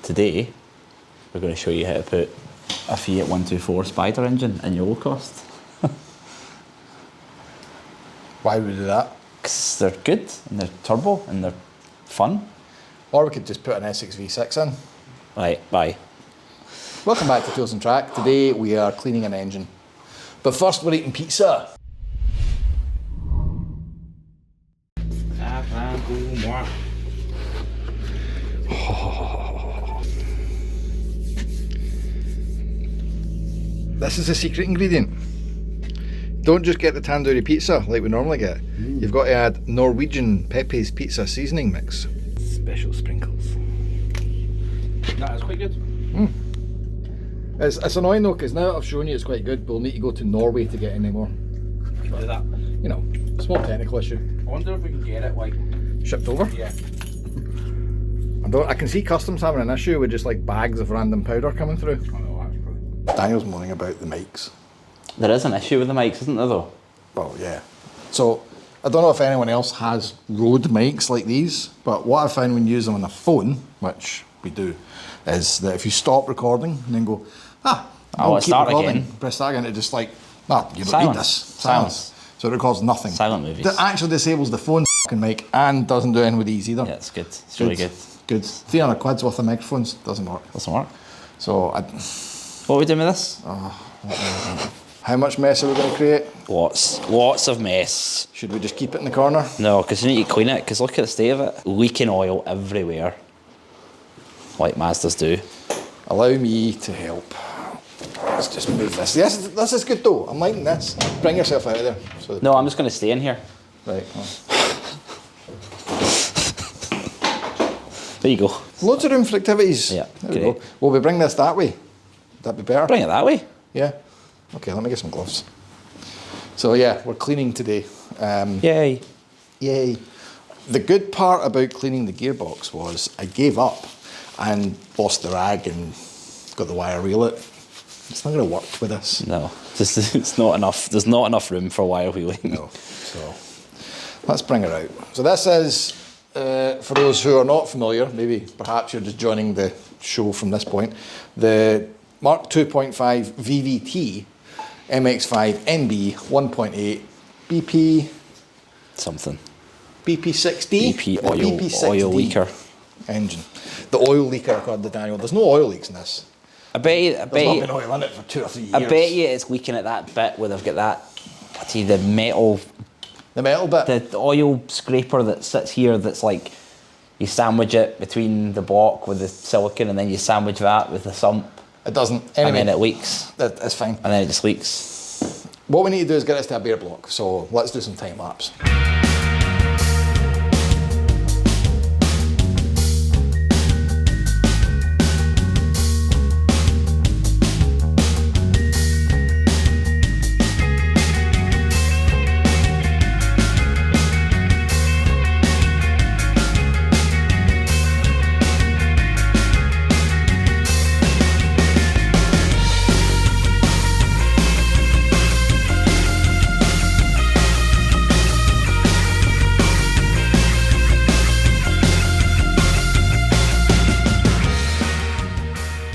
Today, we're going to show you how to put a Fiat 124 Spider engine in your Locost. Why would we do that? Because they're good, and they're turbo, and they're fun. Or we could just put an Essex V6 in. Right, bye. Welcome back to Tools and Track. Today we are cleaning an engine. But first we're eating pizza. This is the secret ingredient. Don't just get the tandoori pizza like we normally get. You've got to add Norwegian Pepe's pizza seasoning mix. Special sprinkles. That is quite good. It's annoying though, because now that I've shown you it's quite good, we'll need to go to Norway to get any more. We can do that. You know, small technical issue. I wonder if we can get it like Shipped over? Yeah. I can see customs having an issue with just like bags of random powder coming through. I know, actually. Daniel's moaning about the mics. There is an issue with the mics, isn't there though? Well, yeah. So, I don't know if anyone else has Rode mics like these, but what I found when you use them on a phone, which we do, is that if you stop recording and then go, I'll keep start recording, again. press start again, it just like, you don't Silence. need this. Silence. So it records nothing. Silent movies. That actually disables the phone mic and doesn't do anything with these either. Yeah, it's good. It's really good. Good. 300 quid's worth of microphones, doesn't work. Doesn't work. So, What are we doing with this? how much mess are we going to create? Lots of mess. Should we just keep it in the corner? No, because you need to clean it, because look at the state of it. Leaking oil everywhere. Like Mazdas do. Allow me to help. Let's just move this. Yes, this is good though. I'm liking this. Bring yourself out of there. So No, I'm just going to stay in here. Right. There you go. Loads of room for activities. Yeah, There we great. go. Will we bring this that way? Would that be better? Bring it that way. Yeah. Okay, let me get some gloves. So yeah, we're cleaning today. Yay. Yay. The good part about cleaning the gearbox was I gave up and lost the rag and got the wire reel it. It's not going to work with this. No, it's not enough. There's not enough room for wire wheeling. No. So let's bring her out. So this is, for those who are not familiar, maybe perhaps you're just joining the show from this point, the Mark 2.5 VVT MX5 NB 1.8 BP Something. BP60 BP or oil leaker. engine. The oil leaker, according to Daniel. There's no oil leaks in this. I bet you. There's not been oil in it for 2 or 3 years. I bet you it's leaking at that bit where they've got that. The metal. The metal bit. The oil scraper that sits here. That's like you sandwich it between the block with the silicone, and then you sandwich that with the sump. It doesn't. Anyway, And then it leaks. That's fine. And then it just leaks. What we need to do is get this to a bare block. So let's do some time lapse.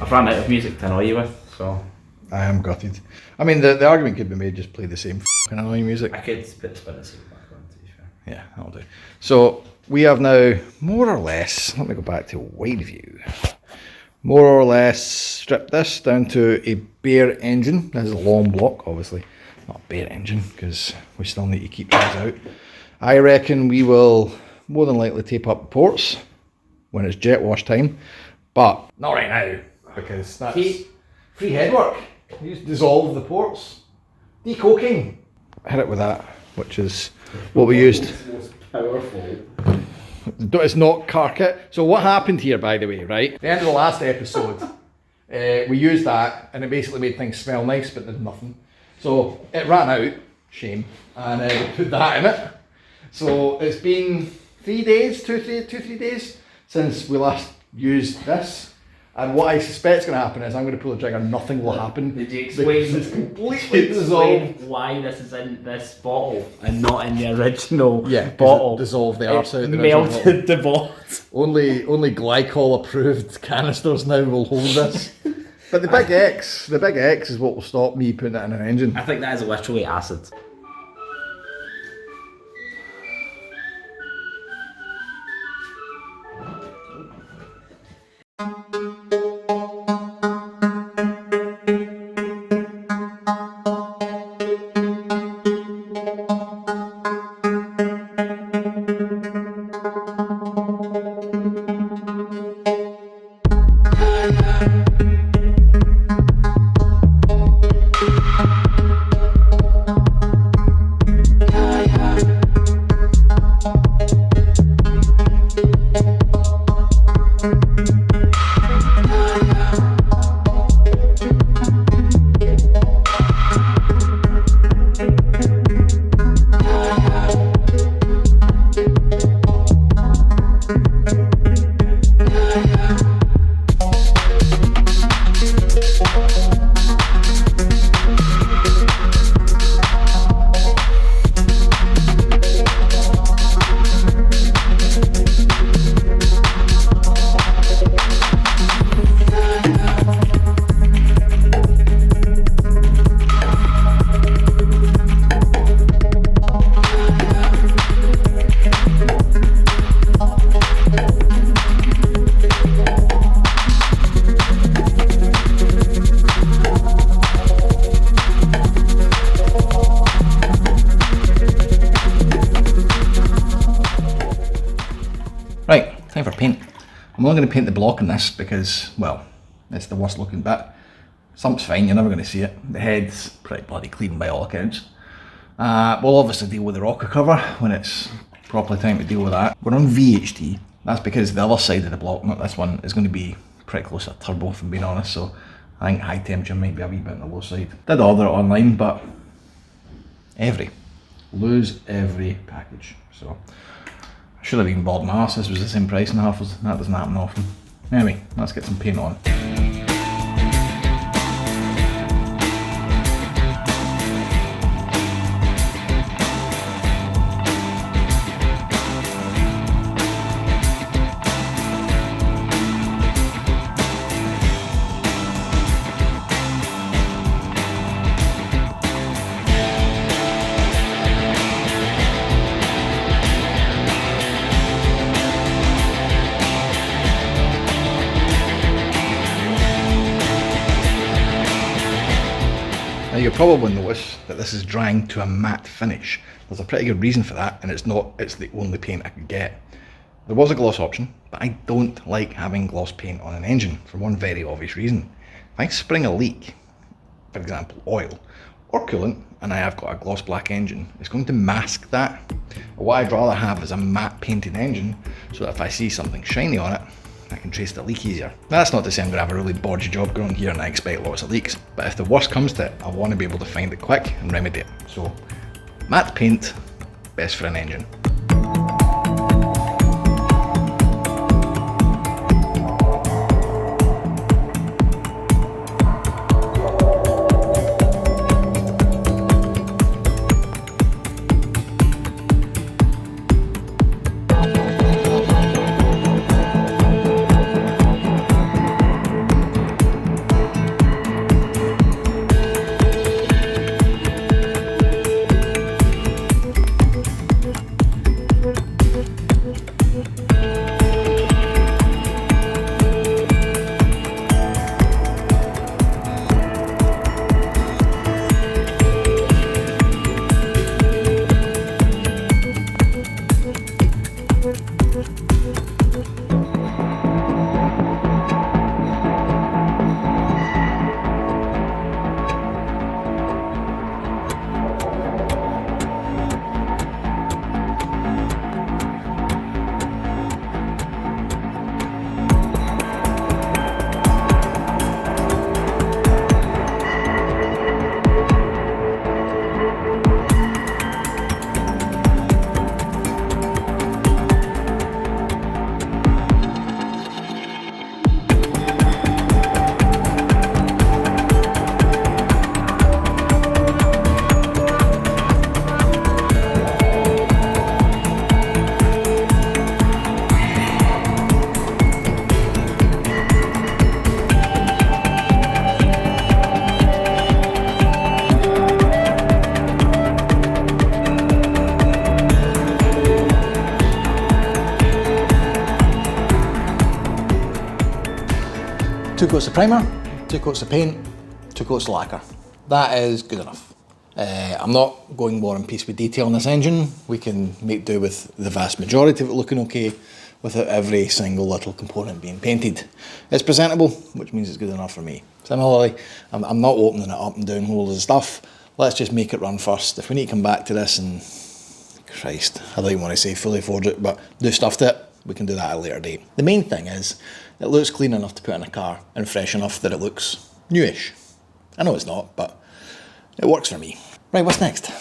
I've run out of music to annoy you with, so I am gutted. I mean, the argument could be made, just play the same f***ing annoying music. I could put spin it back on. To be fair. Yeah, that'll do. So, we have now, more or less, let me go back to wide view. More or less stripped this down to a bare engine. This is a long block, obviously. Not a bare engine, because we still need to keep things out. I reckon we will more than likely tape up the ports when it's jet wash time, but not right now, because that's free headwork. You just dissolve the ports. Decoking. Hit it with that, which is what we used. Powerful. It's not car kit. So what happened here, by the way, right? The end of the last episode, we used that and it basically made things smell nice, but there's nothing. So it ran out, shame, and we put that in it. So it's been 3 days, two, 3 days since we last used this. And what I suspect is going to happen is I'm going to pull the trigger and nothing will happen. Did you explain, It's completely dissolved. why this is in this bottle and not in the original Yeah, bottle? dissolved the arse out of the melted the bottle. Only glycol approved canisters now will hold this. But the big X is what will stop me putting it in an engine. I think that is literally acid. Right, time for paint. I'm only going to paint the block in this because, well, it's the worst looking bit. Sump's fine, you're never going to see it. The head's pretty bloody clean by all accounts. We'll obviously deal with the rocker cover when it's properly time to deal with that. We're on VHT. That's because the other side of the block, not this one, is going to be pretty close to turbo, if I'm being honest, so I think high temperature might be a wee bit on the low side. Did order it online, but lose every package. So I should have even bought my arse. This was the same price and half. That doesn't happen often. Anyway, let's get some paint on. Now you'll probably notice that this is drying to a matte finish. There's a pretty good reason for that, and it's the only paint I could get. There was a gloss option, but I don't like having gloss paint on an engine for one very obvious reason. If I spring a leak, for example oil or coolant, and I have got a gloss black engine, it's going to mask that. But what I'd rather have is a matte painted engine, so that if I see something shiny on it, I can trace the leak easier. Now, that's not to say I'm going to have a really bodgy job going on here and I expect lots of leaks, but if the worst comes to it, I want to be able to find it quick and remedy it. So, matte paint, best for an engine. 2 coats of primer, 2 coats of paint, 2 coats of lacquer. That is good enough. I'm not going war and peace with detail on this engine. We can make do with the vast majority of it looking okay without every single little component being painted. It's presentable, which means it's good enough for me. Similarly, I'm not opening it up and doing loads of stuff. Let's just make it run first. If we need to come back to this and, Christ, I don't even want to say fully forge it, but do stuff to it, we can do that at a later date. The main thing is, it looks clean enough to put in a car and fresh enough that it looks newish. I know it's not, but it works for me. Right, what's next?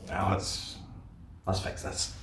Now let's fix this.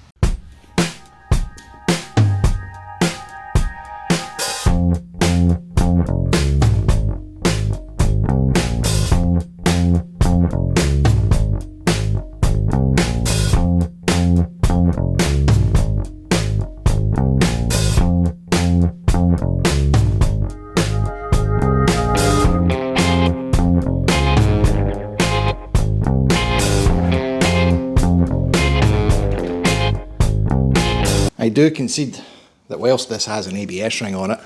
I do concede that whilst this has an ABS ring on it,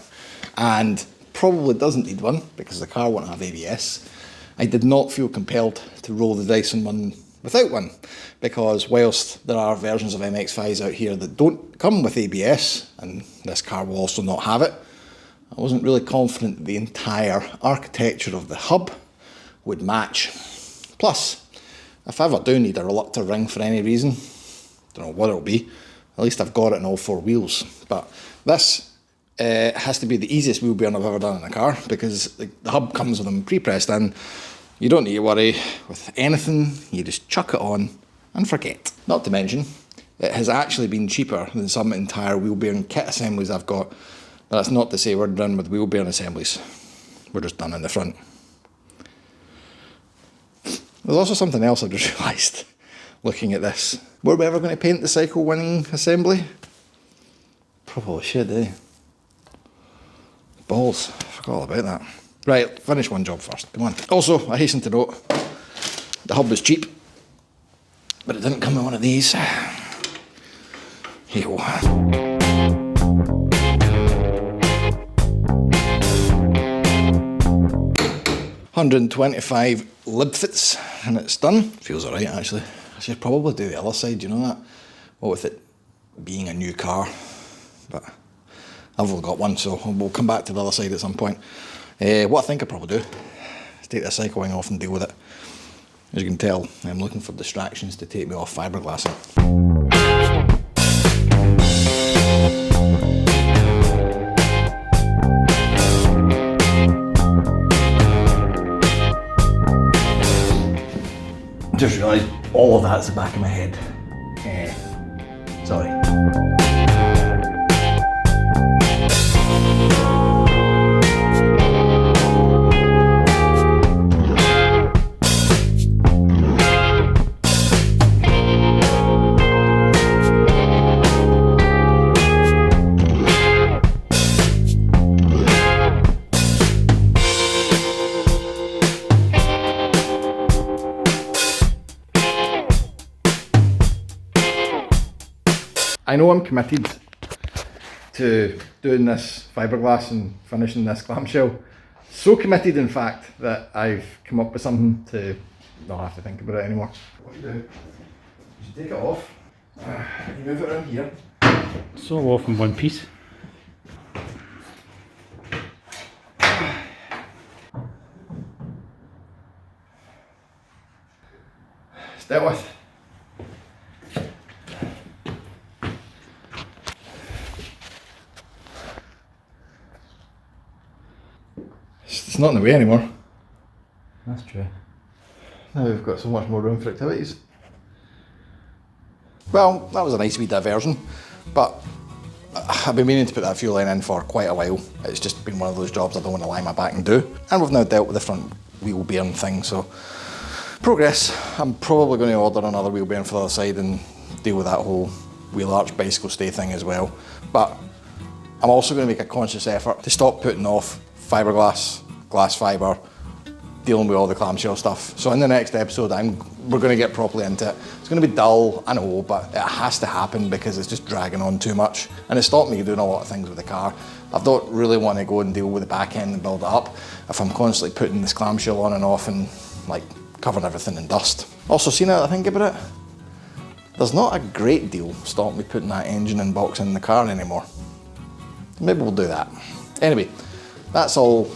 and probably doesn't need one because the car won't have ABS, I did not feel compelled to roll the dice on one without one, because whilst there are versions of MX-5s out here that don't come with ABS, and this car will also not have it, I wasn't really confident that the entire architecture of the hub would match. Plus, if I ever do need a reluctor ring for any reason, don't know what it'll be, at least I've got it in all 4 wheels. But this has to be the easiest wheel bearing I've ever done in a car, because the hub comes with them pre-pressed in. You don't need to worry with anything, you just chuck it on and forget. Not to mention, it has actually been cheaper than some entire wheel bearing kit assemblies I've got. But that's not to say we're done with wheel bearing assemblies. We're just done in the front. There's also something else I've just realised looking at this. Were we ever going to paint the cycle winning assembly? Probably should, eh? Balls, I forgot all about that. Right, finish one job first, come on. Also, I hasten to note, the hub was cheap, but it didn't come in one of these. Hey-ho. 125 lib fits, and it's done. Feels alright actually. I should probably do the other side, you know that? Well, with it being a new car, but I've only got one, so we'll come back to the other side at some point. What I think I'll probably do is take the cycle wing off and deal with it. As you can tell, I'm looking for distractions to take me off fiberglassing. Just realised all of that's the back of my head. Sorry. I know I'm committed to doing this fiberglass and finishing this clamshell. So committed, in fact, that I've come up with something to not have to think about it anymore. What you do, you take it off, you move it around here. It's all off in one piece. dealt with. It's not in the way anymore. That's true. Now we've got so much more room for activities. Well, that was a nice wee diversion, but I've been meaning to put that fuel line in for quite a while. It's just been one of those jobs I don't want to lie my back and do. And we've now dealt with the front wheel bearing thing, so progress. I'm probably going to order another wheel bearing for the other side and deal with that whole wheel arch bicycle stay thing as well. But I'm also going to make a conscious effort to stop putting off fiberglass, glass fibre, dealing with all the clamshell stuff. So in the next episode, we're going to get properly into it. It's going to be dull, I know, but it has to happen because it's just dragging on too much. And it stopped me doing a lot of things with the car. I don't really want to go and deal with the back end and build it up if I'm constantly putting this clamshell on and off and like covering everything in dust. Also, see now that I think about it, there's not a great deal stopping me putting that engine and box in the car anymore. Maybe we'll do that. Anyway, that's all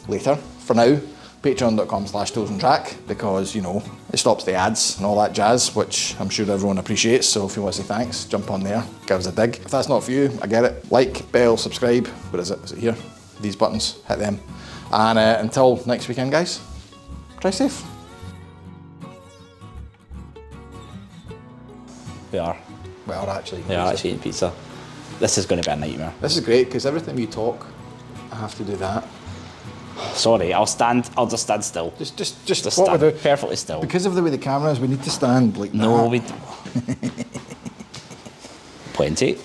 later. For now, patreon.com/toolsandtrack, because, you know, it stops the ads and all that jazz, which I'm sure everyone appreciates. So if you want to say thanks, jump on there, give us a dig. If that's not for you, I get it. Like, bell, subscribe. Where is it? Is it here? These buttons, hit them. And until next weekend, guys, drive safe. We are. We are actually. We are actually eating pizza. This is going to be a nightmare. This is great because every time you talk, I have to do that. Sorry, I'll just stand still. Just Just what stand we do. perfectly still. Because of the way the camera is, we need to stand like No, that. we... Plenty.